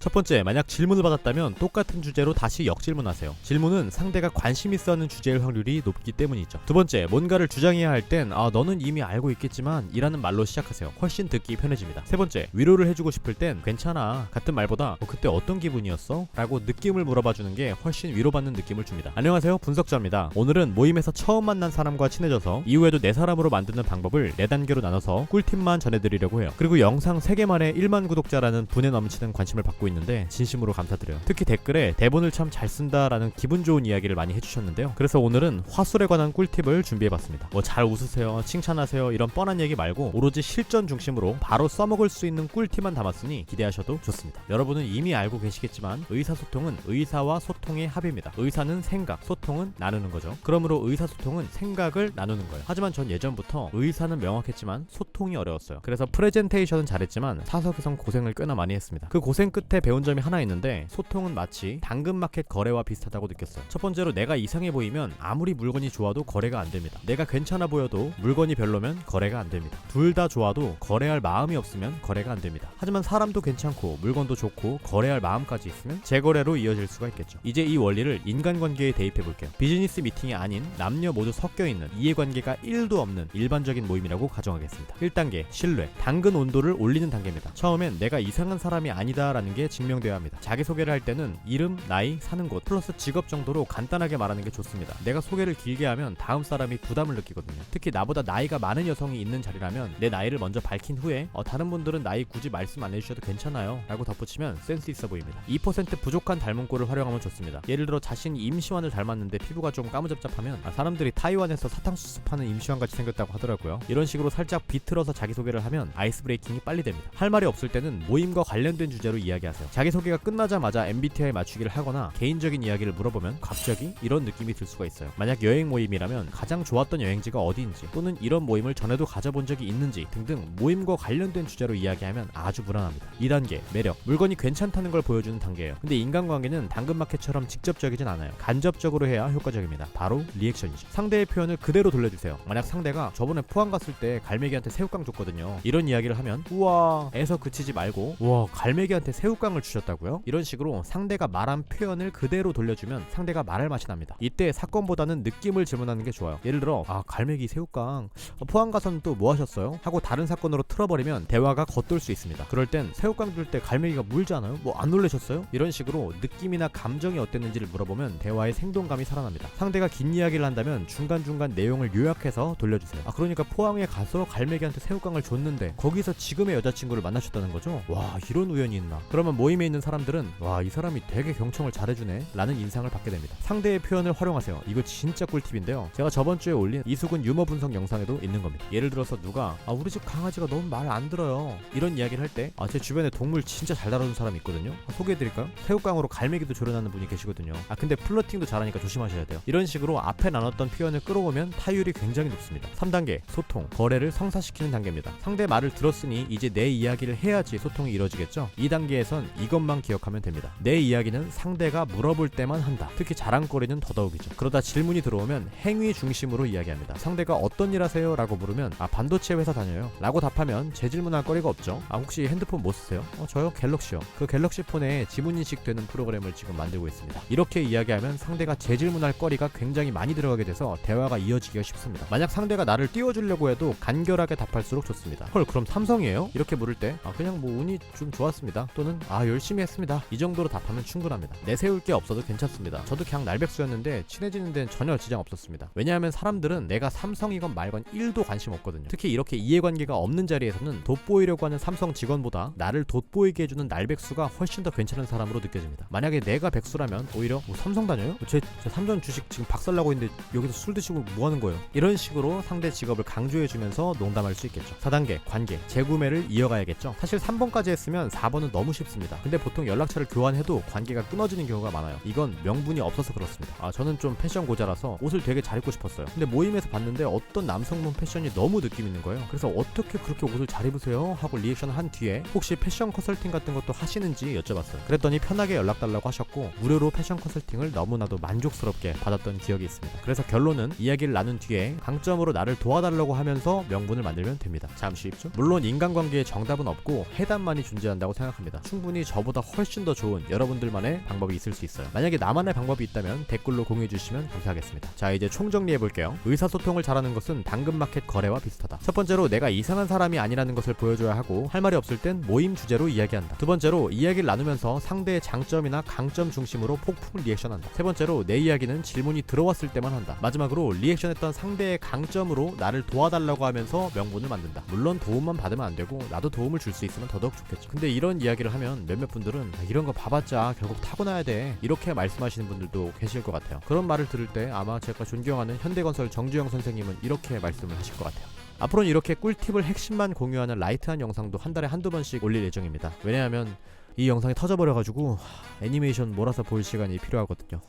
첫 번째, 만약 질문을 받았다면 똑같은 주제로 다시 역질문하세요. 질문은 상대가 관심 있어 하는 주제일 확률이 높기 때문이죠. 두 번째, 뭔가를 주장해야 할 땐 너는 이미 알고 있겠지만 이라는 말로 시작하세요. 훨씬 듣기 편해집니다. 세 번째, 위로를 해주고 싶을 땐 괜찮아 같은 말보다 그때 어떤 기분이었어? 라고 느낌을 물어봐주는 게 훨씬 위로받는 느낌을 줍니다. 안녕하세요, 분석자입니다. 오늘은 모임에서 처음 만난 사람과 친해져서 이후에도 내 사람으로 만드는 방법을 4단계로 나눠서 꿀팁만 전해드리려고 해요. 그리고 영상 3개 만에 1만 구독자라는 분에 넘치는 관심을 받고 있는데 진심으로 감사드려요. 특히 댓글에 대본을 참 잘 쓴다라는 기분 좋은 이야기를 많이 해주셨는데요. 그래서 오늘은 화술에 관한 꿀팁을 준비해봤습니다. 뭐 잘 웃으세요, 칭찬하세요 이런 뻔한 얘기 말고 오로지 실전 중심으로 바로 써먹을 수 있는 꿀팁만 담았으니 기대하셔도 좋습니다. 여러분은 이미 알고 계시겠지만 의사소통은 의사와 소통의 합입니다. 의사는 생각, 소통은 나누는 거죠. 그러므로 의사소통은 생각을 나누는 거예요. 하지만 전 예전부터 의사는 명확했지만 소통이 어려웠어요. 그래서 프레젠테이션은 잘했지만 사석에선 고생을 꽤나 많이 했습니다. 그 고생 끝에 배운 점이 하나 있는데 소통은 마치 당근마켓 거래와 비슷하다고 느꼈어요. 첫 번째로 내가 이상해 보이면 아무리 물건이 좋아도 거래가 안 됩니다. 내가 괜찮아 보여도 물건이 별로면 거래가 안 됩니다. 둘 다 좋아도 거래할 마음이 없으면 거래가 안 됩니다. 하지만 사람도 괜찮고 물건도 좋고 거래할 마음까지 있으면 재거래로 이어질 수가 있겠죠. 이제 이 원리를 인간관계에 대입해 볼게요. 비즈니스 미팅이 아닌 남녀 모두 섞여 있는 이해관계가 1도 없는 일반적인 모임이라고 가정하겠습니다. 1단계 신뢰, 당근 온도를 올리는 단계입니다. 처음엔 내가 이상한 사람이 아니다라는 게 증명되어야 합니다. 자기소개를 할 때는 이름, 나이, 사는 곳 플러스 직업 정도로 간단하게 말하는 게 좋습니다. 내가 소개를 길게 하면 다음 사람이 부담을 느끼거든요. 특히 나보다 나이가 많은 여성이 있는 자리라면 내 나이를 먼저 밝힌 후에 다른 분들은 나이 굳이 말씀 안 해주셔도 괜찮아요 라고 덧붙이면 센스 있어 보입니다. 2% 부족한 닮은 꼴을 활용하면 좋습니다. 예를 들어 자신이 임시완을 닮았는데 피부가 좀 까무잡잡하면 사람들이 타이완에서 사탕수수 파는 임시완같이 생겼다고 하더라고요. 이런 식으로 살짝 비틀어서 자기소개를 하면 아이스 브레이킹이 빨리 됩니다. 할 말이 없을 때는 모임과 관련된 주제로 이야기하세요. 자기소개가 끝나자마자 MBTI 맞추기를 하거나 개인적인 이야기를 물어보면 갑자기 이런 느낌이 들 수가 있어요. 만약 여행 모임이라면 가장 좋았던 여행지가 어디인지 또는 이런 모임을 전에도 가져본 적이 있는지 등등 모임과 관련된 주제로 이야기하면 아주 무난합니다. 2단계 매력, 물건이 괜찮다는 걸 보여주는 단계예요. 근데 인간관계는 당근마켓처럼 직접적이진 않아요. 간접적으로 해야 효과적입니다. 바로 리액션이죠. 상대의 표현을 그대로 돌려주세요. 만약 상대가 저번에 포항 갔을 때 갈매기한테 새우깡 줬거든요. 이런 이야기를 하면 우와 에서 그치지 말고 우와 갈매기한테 새우깡을 주셨다고요? 이런 식으로 상대가 말한 표현을 그대로 돌려주면 상대가 말할 맛이 납니다. 이때 사건보다는 느낌을 질문하는 게 좋아요. 예를 들어 갈매기 새우깡 포항 가서는 또 뭐 하셨어요? 하고 다른 사건으로 틀어버리면 대화가 겉돌 수 있습니다. 그럴 땐 새우깡 줄 때 갈매기가 물잖아요? 뭐 안 놀라셨어요? 이런 식으로 느낌이나 감정이 어땠는지를 물어보면 대화의 생동감이 살아납니다. 상대가 긴 이야기를 한다면 중간중간 내용을 요약해서 돌려주세요. 그러니까 포항에 가서 갈매기한테 새우깡을 줬는데 거기서 지금의 여자친구를 만나셨다는 거죠? 와 이런 우연이 있나? 그러면 모임에 있는 사람들은 와 이 사람이 되게 경청을 잘해주네 라는 인상을 받게 됩니다. 상대의 표현을 활용하세요. 이거 진짜 꿀팁인데요. 제가 저번 주에 올린 이수근 유머 분석 영상에도 있는 겁니다. 예를 들어서 누가 우리 집 강아지가 너무 말 안 들어요 이런 이야기를 할 때 제 주변에 동물 진짜 잘 다루는 사람이 있거든요. 소개해드릴까요? 새우깡으로 갈매기도 조련하는 분이 계시거든요. 근데 플러팅도 잘하니까 조심하셔야 돼요. 이런 식으로 앞에 나눴던 표현을 끌어오면 타율이 굉장히 높습니다. 3단계 소통, 거래를 성사시키는 단계입니다. 상대 말을 들었으니 이제 내 이야기를 해야지 소통이 이루어지겠죠. 2단계에선 이것만 기억하면 됩니다. 내 이야기는 상대가 물어볼 때만 한다. 특히 자랑거리는 더더욱이죠. 그러다 질문이 들어오면 행위 중심으로 이야기합니다. 상대가 어떤 일 하세요? 라고 물으면 반도체 회사 다녀요 라고 답하면 재질문할 거리가 없죠. 혹시 핸드폰 뭐 쓰세요? 저요? 갤럭시요. 그 갤럭시 폰에 지문인식 되는 프로그램을 지금 만들고 있습니다. 이렇게 이야기하면 상대가 재질문할 거리가 굉장히 많이 들어가게 돼서 대화가 이어지기가 쉽습니다. 만약 상대가 나를 띄워주려고 해도 간결하게 답할수록 좋습니다. 헐 그럼 삼성이에요? 이렇게 물을 때 그냥 뭐 운이 좀 좋았습니다. 또는 열심히 했습니다. 이 정도로 답하면 충분합니다. 내세울 게 없어도 괜찮습니다. 저도 그냥 날백수였는데 친해지는 데는 전혀 지장 없었습니다. 왜냐하면 사람들은 내가 삼성이건 말건 1도 관심 없거든요. 특히 이렇게 이해관계가 없는 자리에서는 돋보이려고 하는 삼성 직원보다 나를 돋보이게 해주는 날백수가 훨씬 더 괜찮은 사람으로 느껴집니다. 만약에 내가 백수라면 오히려 삼성 다녀요? 제 삼성 주식 지금 박살나고 있는데 여기서 술 드시고 뭐 하는 거예요? 이런 식으로 상대 직업을 강조해주면서 농담할 수 있겠죠. 4단계 관계, 재구매를 이어가야겠죠. 사실 3번까지 했으면 4번은 너무 쉽습니다. 근데 보통 연락처를 교환해도 관계가 끊어지는 경우가 많아요. 이건 명분이 없어서 그렇습니다. 저는 좀 패션 고자라서 옷을 되게 잘 입고 싶었어요. 근데 모임에서 봤는데 어떤 남성분 패션이 너무 느낌 있는 거예요. 그래서 어떻게 그렇게 옷을 잘 입으세요? 하고 리액션을 한 뒤에 혹시 패션 컨설팅 같은 것도 하시는지 여쭤봤어요. 그랬더니 편하게 연락 달라고 하셨고 무료로 패션 컨설팅을 너무나도 만족스럽게 받았던 기억이 있습니다. 그래서 결론은 이야기를 나눈 뒤에 강점으로 나를 도와달라고 하면서 명분을 만들면 됩니다. 참 쉽죠? 물론 인간관계에 정답은 없고 해답만이 존재한다고 생각합니다. 충분히 충분히 저보다 훨씬 더 좋은 여러분들만의 방법이 있을 수 있어요. 만약에 나만의 방법이 있다면 댓글로 공유해주시면 감사하겠습니다. 자, 이제 총정리해볼게요. 의사소통을 잘하는 것은 당근마켓 거래와 비슷하다. 첫 번째로 내가 이상한 사람이 아니라는 것을 보여줘야 하고, 할 말이 없을 땐 모임 주제로 이야기한다. 두 번째로 이야기를 나누면서 상대의 장점이나 강점 중심으로 폭풍 리액션한다. 세 번째로 내 이야기는 질문이 들어왔을 때만 한다. 마지막으로 리액션했던 상대의 강점으로 나를 도와달라고 하면서 명분을 만든다. 물론 도움만 받으면 안 되고 나도 도움을 줄 수 있으면 더더욱 좋겠죠. 근데 이런 이야기를 하면 몇몇 분들은 이런 거 봐봤자 결국 타고나야 돼, 이렇게 말씀하시는 분들도 계실 것 같아요. 그런 말을 들을 때 아마 제가 존경하는 현대건설 정주영 선생님은 이렇게 말씀을 하실 것 같아요. 앞으로는 이렇게 꿀팁을 핵심만 공유하는 라이트한 영상도 한 달에 한두 번씩 올릴 예정입니다. 왜냐하면 이 영상이 터져버려가지고 애니메이션 몰아서 볼 시간이 필요하거든요.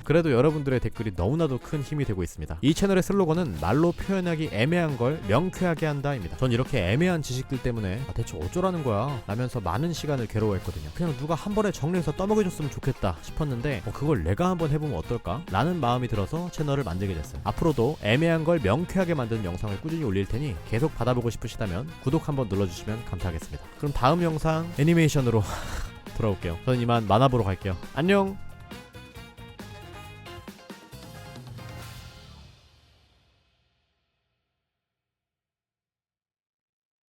그래도 여러분들의 댓글이 너무나도 큰 힘이 되고 있습니다. 이 채널의 슬로건은 말로 표현하기 애매한 걸 명쾌하게 한다입니다. 전 이렇게 애매한 지식들 때문에 대체 어쩌라는 거야 라면서 많은 시간을 괴로워했거든요. 그냥 누가 한 번에 정리해서 떠먹여줬으면 좋겠다 싶었는데 그걸 내가 한번 해보면 어떨까? 라는 마음이 들어서 채널을 만들게 됐어요. 앞으로도 애매한 걸 명쾌하게 만드는 영상을 꾸준히 올릴 테니 계속 받아보고 싶으시다면 구독 한번 눌러주시면 감사하겠습니다. 그럼 다음 영상 애니메이션으로 돌아올게요. 저는 이만 만화 보러 갈게요. 안녕.